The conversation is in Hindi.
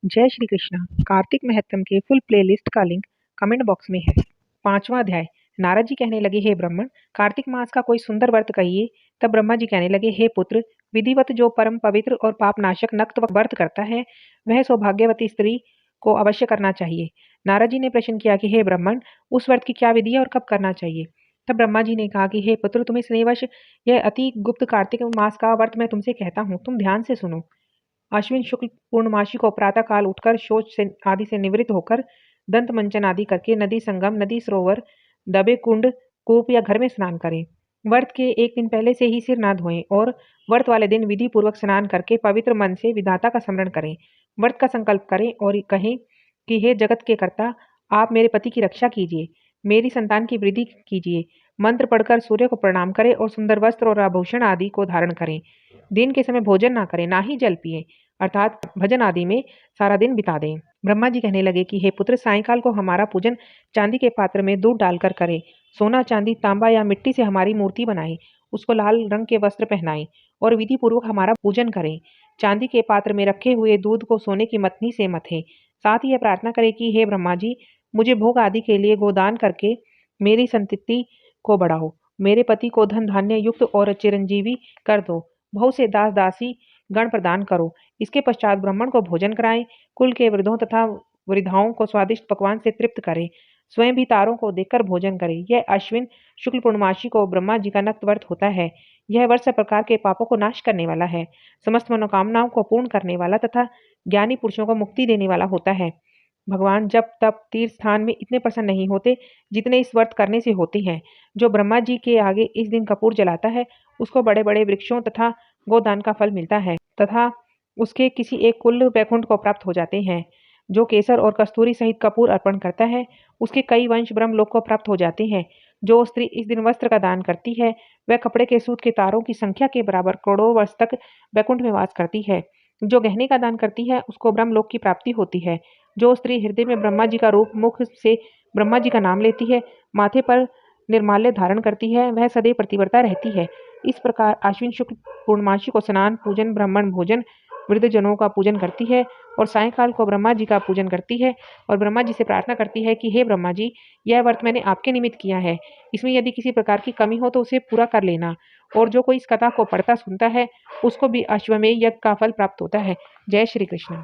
जय श्री कृष्णा। कार्तिक महत्तम के फुल प्लेलिस्ट का लिंक कमेंट बॉक्स में है। 5वां अध्याय। नारद जी कहने लगे, हे ब्राह्मण, कार्तिक मास का कोई सुंदर व्रत कहिए। तब ब्रह्मा जी कहने लगे, हे पुत्र, विधिवत जो परम पवित्र और पाप नाशक नक्त व्रत करता है वह सौभाग्यवती स्त्री को अवश्य करना चाहिए। नारद जी ने प्रश्न किया कि हे ब्राह्मण, उस व्रत की क्या विधि है और कब करना चाहिए। तब ब्रह्मा जी ने कहा कि हे पुत्र, तुम्हें स्नेहवश यह अति गुप्त कार्तिक मास का व्रत मैं तुमसे कहता हूँ, तुम ध्यान से सुनो। अश्विन शुक्ल पूर्णमासी को प्रातः काल उठकर शौच से आदि से निवृत्त होकर दंत मंचन आदि करके नदी संगम, नदी सरोवर, दबे कुंड, कूप या घर में स्नान करें। व्रत के एक दिन पहले से ही सिर ना धोएं और व्रत वाले दिन विधि पूर्वक स्नान करके पवित्र मन से विधाता का स्मरण करें। व्रत का संकल्प करें और कहें कि हे जगत के कर्ता, आप मेरे पति की रक्षा कीजिए, मेरी संतान की वृद्धि कीजिए। मंत्र पढ़कर सूर्य को प्रणाम करें और सुंदर वस्त्र और आभूषण आदि को धारण करें। दिन के समय भोजन ना करें, ना ही जल पिएं, अर्थात भजन आदि में सारा दिन बिता दें। ब्रह्मा जी कहने लगे कि हे पुत्र, सायंकाल को हमारा पूजन चांदी के पात्र में दूध डालकर करें। सोना, चांदी, तांबा या मिट्टी से हमारी मूर्ति बनाएं, उसको लाल रंग के वस्त्र पहनाएं और विधि पूर्वक हमारा पूजन करें। चांदी के पात्र में रखे हुए दूध को सोने की मथनी से मथें। साथ ही यह प्रार्थना करें कि हे ब्रह्मा जी, मुझे भोग आदि के लिए गोदान करके मेरी संतति को बढ़ाओ, मेरे पति को धन धान्य युक्त और चिरंजीवी कर दो, बहुत से दास दासी गण प्रदान करो। इसके पश्चात ब्राह्मण को भोजन कराएं, कुल के वृद्धों तथा वृद्धाओं को स्वादिष्ट पकवान से तृप्त करें, स्वयं भी तारों को देखकर भोजन करें। यह अश्विन शुक्ल पूर्णमासी को ब्रह्मा जी का नक्त व्रत होता है। यह व्रत सब प्रकार के पापों को नाश करने वाला है, समस्त मनोकामनाओं को पूर्ण करने वाला तथा ज्ञानी पुरुषों को मुक्ति देने वाला होता है। भगवान जब तब तीर्थ स्थान में इतने प्रसन्न नहीं होते जितने इस व्रत करने से होते हैं। जो ब्रह्मा जी के आगे इस दिन कपूर जलाता है उसको बड़े बड़े वृक्षों तथा गोदान का फल मिलता है तथा उसके किसी एक कुल वैकुंठ को प्राप्त हो जाते हैं। जो केसर और कस्तूरी सहित कपूर अर्पण करता है उसके कई वंश ब्रह्मलोक को प्राप्त हो जाते हैं। जो स्त्री इस दिन वस्त्र का दान करती है वह कपड़े के सूत के तारों की संख्या के बराबर करोड़ों वर्ष तक वैकुंठ में वास करती है। जो गहने का दान करती है उसको ब्रह्मलोक की प्राप्ति होती है। जो स्त्री हृदय में ब्रह्मा जी का रूप, मुख से ब्रह्मा जी का नाम लेती है, माथे पर निर्माल्य धारण करती है, वह सदैव प्रतिव्रता रहती है। इस प्रकार आश्विन शुक्ल पूर्णमासी को स्नान, पूजन, ब्राह्मण भोजन, वृद्धजनों का पूजन करती है और सायंकाल को ब्रह्मा जी का पूजन करती है और ब्रह्मा जी से प्रार्थना करती है कि हे ब्रह्मा जी, यह व्रत मैंने आपके निमित्त किया है, इसमें यदि किसी प्रकार की कमी हो तो उसे पूरा कर लेना। और जो कोई इस कथा को पढ़ता सुनता है उसको भी अश्वमेध यज्ञ का फल प्राप्त होता है। जय श्री कृष्ण।